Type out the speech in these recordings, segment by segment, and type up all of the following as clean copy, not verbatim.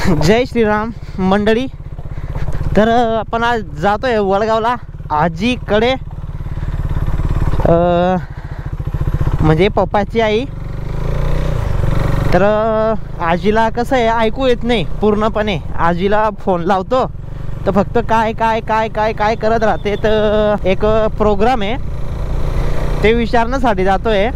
जय श्रीराम मंडळी. तर आपण आज जातोय वडगावला आजीकडे, म्हणजे पप्पाची आई. तर आजीला कसं आहे, ऐकू येत नाही पूर्णपणे. आजीला फोन लावतो तर फक्त काय काय काय काय काय करत राहते. तर एक प्रोग्राम आहे ते विचारण्यासाठी जातोय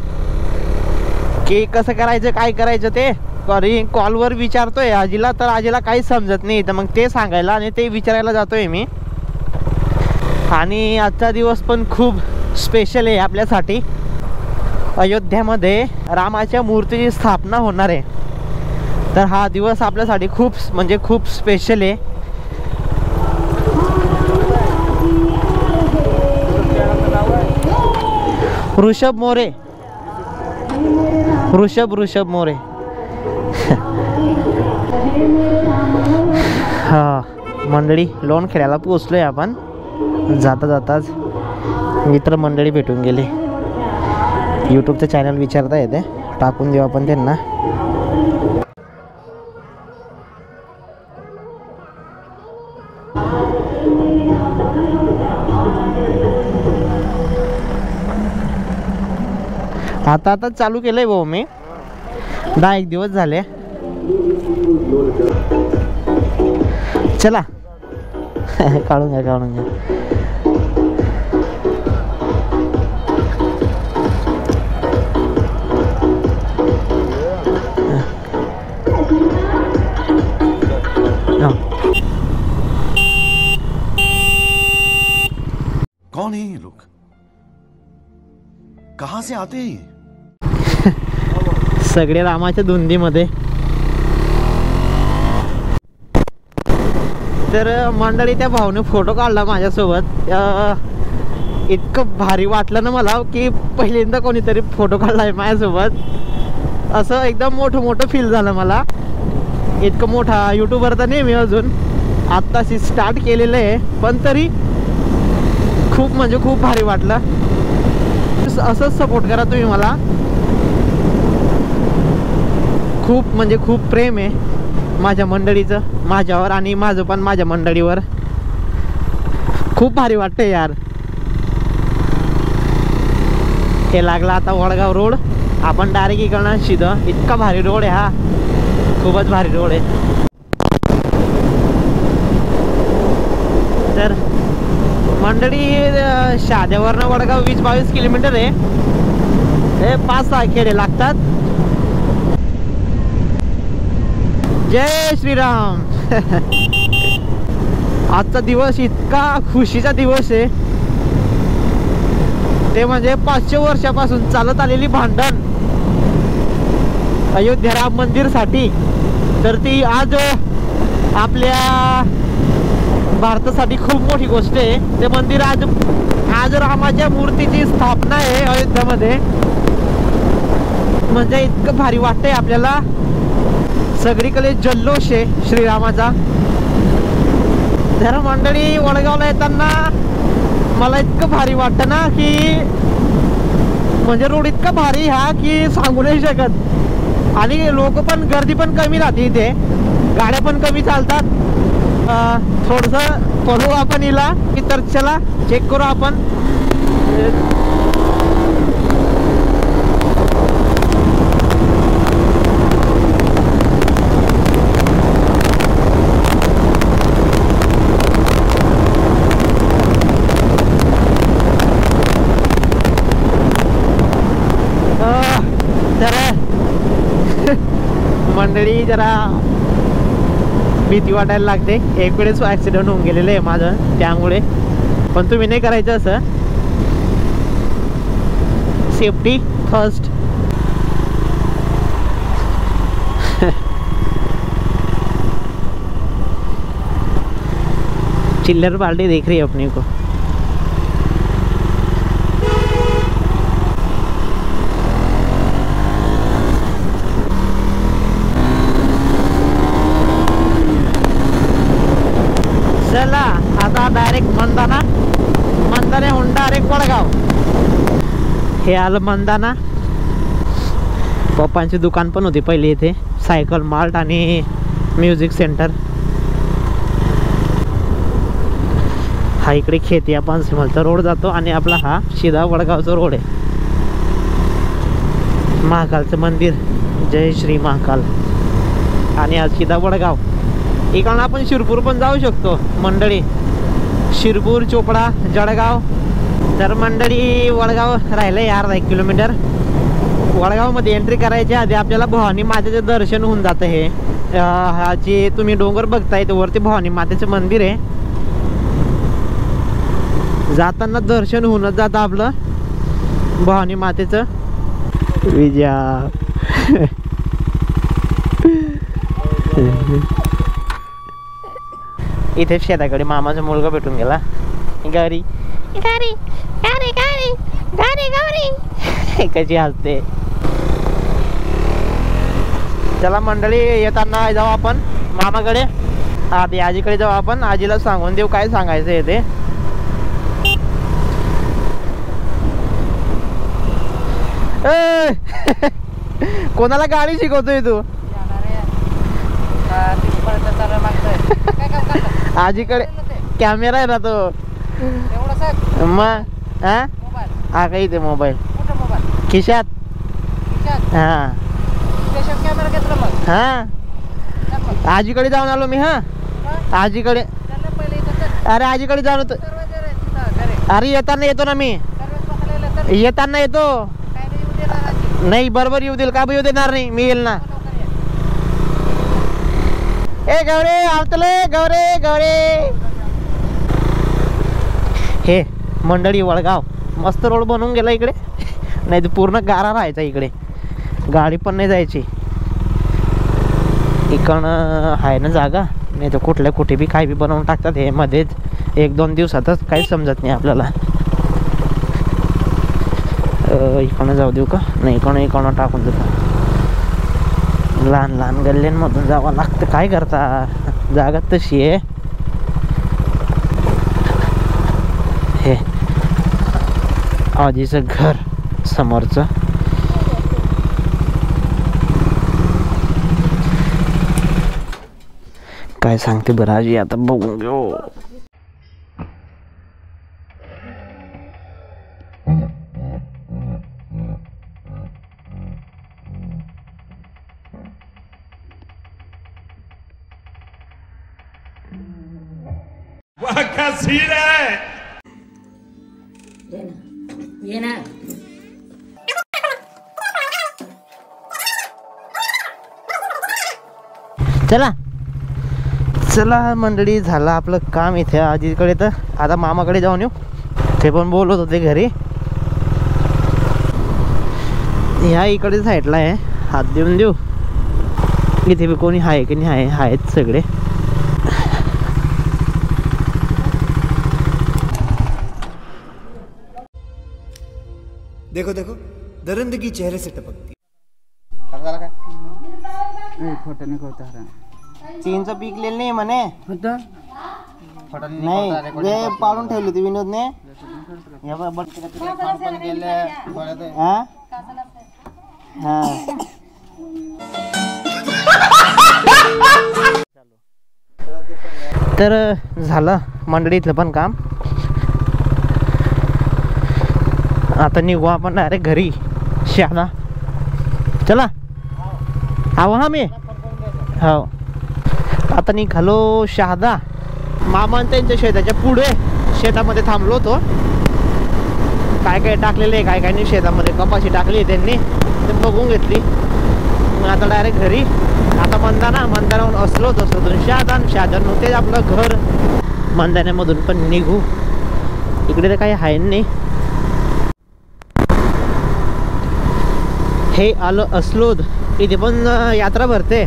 की कसं करायचं काय करायचं ते. आणि कॉलवर विचारतोय आजीला, तर आजीला काहीच समजत नाही. तर मग ते सांगायला आणि ते विचारायला जातोय मी. आणि आजचा दिवस पण खूप स्पेशल आहे आपल्यासाठी. अयोध्यामध्ये रामाच्या मूर्तीची स्थापना होणार आहे. तर हा दिवस आपल्यासाठी खूप म्हणजे खूप स्पेशल आहे. ऋषभ मोरे, ऋषभ मोरे. हा मंडळी, लोण खेळायला पोचलोय आपण. जाता जाताच मित्र मंडळी भेटून गेले. यूट्यूबचं चॅनल विचारता येते, टाकून देऊ आपण त्यांना. आता चालू केलंय भाऊ मी, 10-1 दिवस झाले. चला काढून घ्या. कौन है ये लोग, कहां से आते हैं? सगळे रामाच्या धुंदीमध्ये. तर मंडळी, त्या भाऊने फोटो काढला माझ्यासोबत. इतकं भारी वाटलं ना मला की पहिल्यांदा कोणीतरी फोटो काढलाय माझ्यासोबत. असं एकदम मोठं फील झालं मला. इतकं मोठा यूट्यूबर तर नाही मी अजून, आत्ताशी स्टार्ट केलेलं आहे, पण तरी खूप म्हणजे खूप भारी वाटलं. असंच सपोर्ट करा तुम्ही मला. खूप म्हणजे खूप प्रेम आहे माझ्या मंडळीचं माझ्यावर, आणि माझं पण माझ्या मंडळीवर. खूप भारी वाटतं यार. हे लागला आता वडगाव रोड. आपण डायरेक्ट इकडनं सीधं. इतका भारी रोड आहे हा, खूपच भारी रोड आहे. तर मंडळी, शाद्यावरनं वडगाव 20-22 किलोमीटर आहे. हे 5-6 खेडे लागतात. जय श्रीराम. आजचा दिवस इतका खुशीचा दिवस आहे. ते म्हणजे 500 वर्षापासून चालत आलेली भांडण अयोध्या राम मंदिरसाठी, तर ती आज आपल्या भारतासाठी खूप मोठी गोष्ट आहे. ते मंदिर आज रामाच्या मूर्तीची स्थापना आहे अयोध्यामध्ये. म्हणजे इतकं भारी वाटतंय आपल्याला. सगळीकडे जल्लोष आहे श्रीरामाचा. तर मंडळी, वडगावला येताना मला इतकं भारी वाटतं ना की म्हणजे रोड इतका भारी हा की सांगू नाही शकत. आणि लोक पण, गर्दी पण कमी राहते इथे, गाड्या पण कमी चालतात. थोडंसं पळू आपण हिला. तर चला चेक करू आपण. मंडळी, जरा भीती वाटायला लागते. एक वेळेस ॲक्सिडेंट होऊन गेलेलं आहे माझं, त्यामुळे. पण तुम्ही नाही करायचं असं. Safety first. चिल्लर पार्टी देख रही है अपने को. चला आता डायरेक्ट मंदाण्याहून डायरेक्ट वडगाव. हे आलं मंदाना. पप्पांची दुकान पण होती पहिले इथे, सायकल मार्ट आणि म्युझिक सेंटर. हा इकडे खेतिया पानसिमलचा रोड जातो आणि आपला हा शिदा वडगावचा रोड आहे. महाकालचं मंदिर, जय श्री महाकाल. आणि आज शिदा वडगाव. इकडनं आपण शिरपूर पण जाऊ शकतो मंडळी. शिरपूर, चोपडा, जळगाव. तर मंडळी वडगाव राहिलं अर्धा 1 किलोमीटर. वडगावमध्ये एंट्री करायच्या आधी आपल्याला भवानी मातेचं दर्शन होऊन जातं. हे हा जे तुम्ही डोंगर बघताय ते वरती भवानी मातेचं मंदिर आहे. जाताना दर्शन होऊनच जातं आपलं भवानी मातेचं. विजया इथे शेताकडे मामाचा मुलगा भेटून गेला. गारी गारी गारी गारी गारी गारी कशी हसते. चला मंडळी येताना जाऊ आपण मामाकडे. आधी आजीकडे जाऊ आपण. आजीला सांगून देऊ काय सांगायचं आहे ते. कोणाला गाडी शिकवतोय तू? आजीकडे कॅमेरा आहे ना तो. मग हा काही ते मोबाईल खिशात. हा हा आजीकडे जाऊन आलो मी. हा आजीकडे. अरे आजीकडे जाऊन होतो. अरे येताना येतो ना मी. येताना येतो. नाही बरोबर येऊ देईल का? येऊ देणार नाही. मी येईल ना. ए गौरे आवतले गौरे गौरे. हे मंडळी वडगाव मस्त रोड बनवून गेला इकडे. नाही तर पूर्ण गारा राहायचा इकडे. गाडी पण नाही जायची. इकडं आहे ना जागा. नाही तर कुठल्या कुठे बी काय बी बनवून टाकतात हे मध्येच 1-2 दिवसातच. काही समजत नाही आपल्याला. इकडं जाऊ देऊ का? नाही इकडं टाकून देऊ. लहान लहान गल्ल्यांमधून जावं लागतं. काय करता जागा तशी आहे. हे आजीचं घर समोरचं. काय सांगते बरं आजी आता बघून घेऊ. ये ना चला चला मंडळी झालं आपलं काम इथे आजीकडे. तर आता मामाकडे जाऊन येऊ. ते पण बोलत होते घरी. ह्या इकडे साईडला आहे. हात देऊन देऊ. इथे बी कोणी आहे की नाही? आहेत सगळे. देखो देखो दरिंदगी चेहरे से टपकती. चीनचं पीक लिहिलं नाही म्हणे. नाही ते पाडून ठेवली होती विनोदने. तर झालं मंडळी इथलं पण काम. आता निघू आपण डायरेक्ट घरी. शहादा चला. आहो हा मी हो आता निघालो शहादा. मामा त्यांच्या शेताच्या पुढे शेतामध्ये थांबलो होतो. काय काय टाकलेलं आहे काय काय नाही शेतामध्ये. कपाशी टाकली त्यांनी ते बघून घेतली. मग आता डायरेक्ट घरी. आता मंदानाहून असलो तसं शहादा ते आपलं घर. मंदाण्यामधून पण निघू. इकडे तर काही आहे नाही. हे आलं अस्लोद. इथे पण यात्रा भरते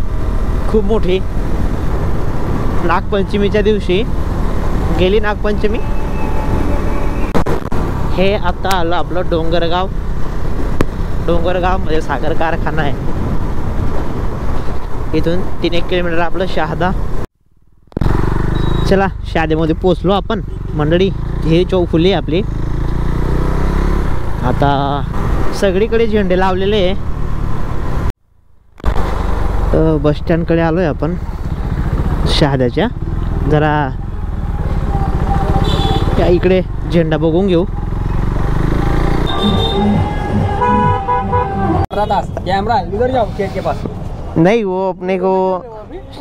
खूप मोठी. नागपंचमीच्या दिवशी गेली नागपंचमी. हे आता आलं आपलं डोंगरगाव. डोंगरगावमध्ये साखर कारखाना आहे. इथून 3-1 किलोमीटर आपलं शहादा. चला शहाद्यामध्ये पोचलो आपण मंडळी. हे चौफुली आपली. आता सगळीकडे झेंडे लावलेले आहे. बस स्टँडकडे आलोय आपण. शहाद्याच्या. जरा या इकडे झेंडा बघून घेऊ. कैमरा इधर जाओ खेत के पास. नहीं वो अपने को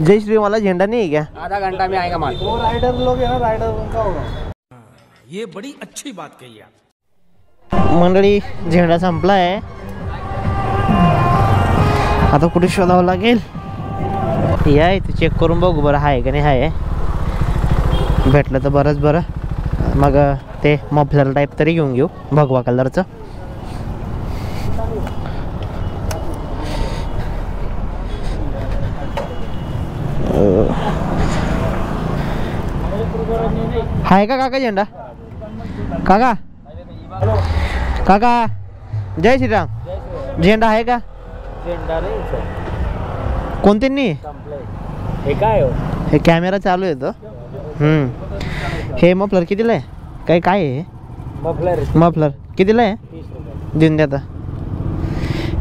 जय श्री वाला झंडा नहीं है क्या? आधा घंटा में आएगा माल. वो राइडर लोग है ना, राइडर उनका होगा. ये बड़ी अच्छी बात कही आप. मंडळी झेंडा संपला आहे. आता कुठे शोधावं लागेल. या इथे चेक करून बघू बरं आहे का नाही. आहे भेटलं तर बरंच बरं. मग ते मफलर टाईप तरी घेऊन घेऊ भगवा कलरचं. आहे का काका झेंडा? काका काका जय श्रीराम. झेंडा आहे का? झेंडा नाही सर. कोणते नाही? हे काय हो? हे कॅमेरा चालू आहे तो. हे मफलर कितीला आहे? काय आहे? मफलर कितीला आहे? देऊन द्या आता.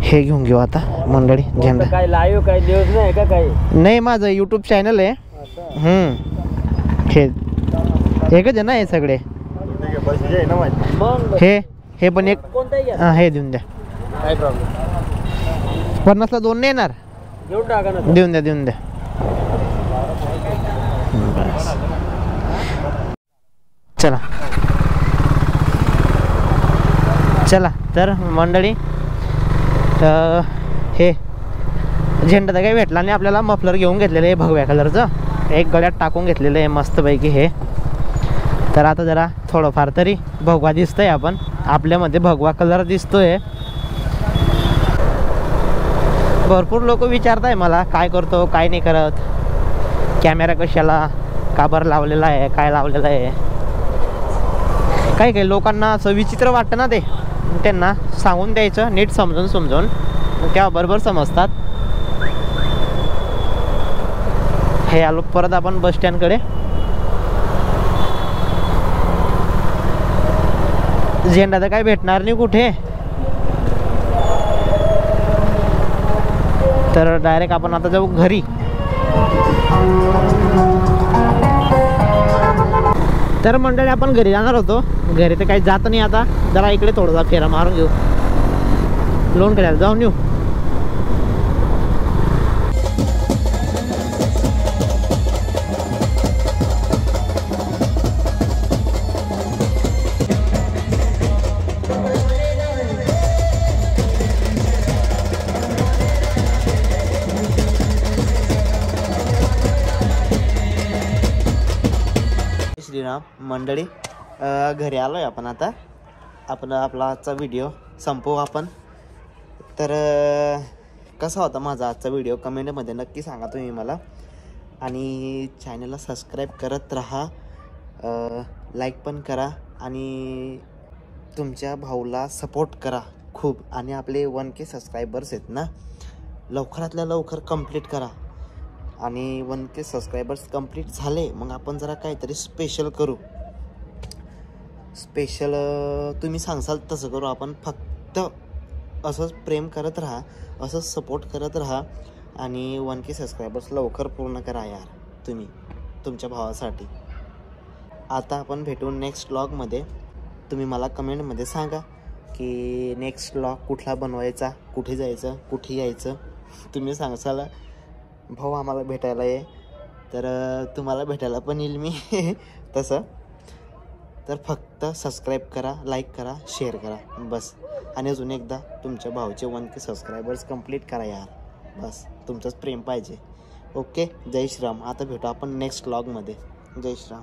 हे घेऊन घेऊ आता मंडळी झेंडा. काय लाईव्ह काय न्यूज नाही का? काय नाही माझं यूट्यूब चॅनल आहे. हे एकच आहे ना हे सगळे. मग हे पण एक. कोणताही घ्या. हां हे देऊन द्या. काय प्रॉब्लेम. 50ला 2 नाही येणार. घेऊन टाका ना. देऊन द्या. बस. चला तर मंडळी हे झेंडा तर काही भेटला नाही आपल्याला. मफलर घेऊन घेतलेलं आहे भगव्या कलरचं. एक गळ्यात टाकून घेतलेलं आहे मस्तपैकी हे. तर आता जरा थोडंफार तरी भगवा दिसतंय. आपण आपल्यामध्ये भगवा कलर दिसतोय. भरपूर लोक विचारताय मला काय करतो काय नाही करत. कॅमेरा कशाला का बरं लावलेला आहे, काय लावलेलं आहे. काही लोकांना असं विचित्र वाटतं ना. ते त्यांना सांगून द्यायचं नीट समजून तेव्हा बरोबर समजतात. हे आलो परत आपण बस स्टँडकडे. झेंडा तर काय भेटणार नाही कुठे. तर डायरेक्ट आपण आता जाऊ घरी. तर मंडळी आपण घरी जाणार होतो. घरी तर काही जात नाही आता. जरा इकडे थोडासा फेरा मारून घेऊ. लोन करायला जाऊन येऊ. श्रीराम मंडळी घरी आलो आहे आपण. आता आपला आजचा व्हिडिओ संपवू आपण. तर कसा होता माझा आजचा व्हिडिओ कमेंटमध्ये नक्की सांगा तुम्ही मला. आणि चॅनलला सबस्क्राईब करत राहा. लाईक पण करा आणि तुमच्या भाऊला सपोर्ट करा खूप. आणि आपले 1K सबस्क्रायबर्स आहेत ना, लवकरातल्या लवकर कंप्लीट करा. आणि 1K सबस्क्रायबर्स कंप्लीट झाले मग आपण जरा काहीतरी स्पेशल करू. स्पेशल तुम्ही सांगसाल तसं करू आपण. फक्त असंच प्रेम करत राहा, असंच सपोर्ट करत राहा. आणि 1K सबस्क्रायबर्स लवकर पूर्ण करा यार तुम्ही तुमच्या भावासाठी. आता आपण भेटू नेक्स्ट व्लॉगमध्ये. तुम्ही मला कमेंटमध्ये सांगा की नेक्स्ट व्लॉग कुठला बनवायचा, कुठे जायचं, कुठे यायचं. तुम्ही सांगसाल भाऊ आम्हाला भेटायला ये तर तुम्हाला भेटायला पण येईल मी तसं. तर फक्त सबस्क्राईब करा, लाईक करा, शेअर करा बस. आणि अजून एकदा तुमच्या भाऊचे 1K सबस्क्रायबर्स कंप्लीट करा यार. बस तुमचंच प्रेम पाहिजे. ओके. जय श्रीराम. आता भेटू आपण नेक्स्ट व्लॉगमध्ये. जय श्रीराम.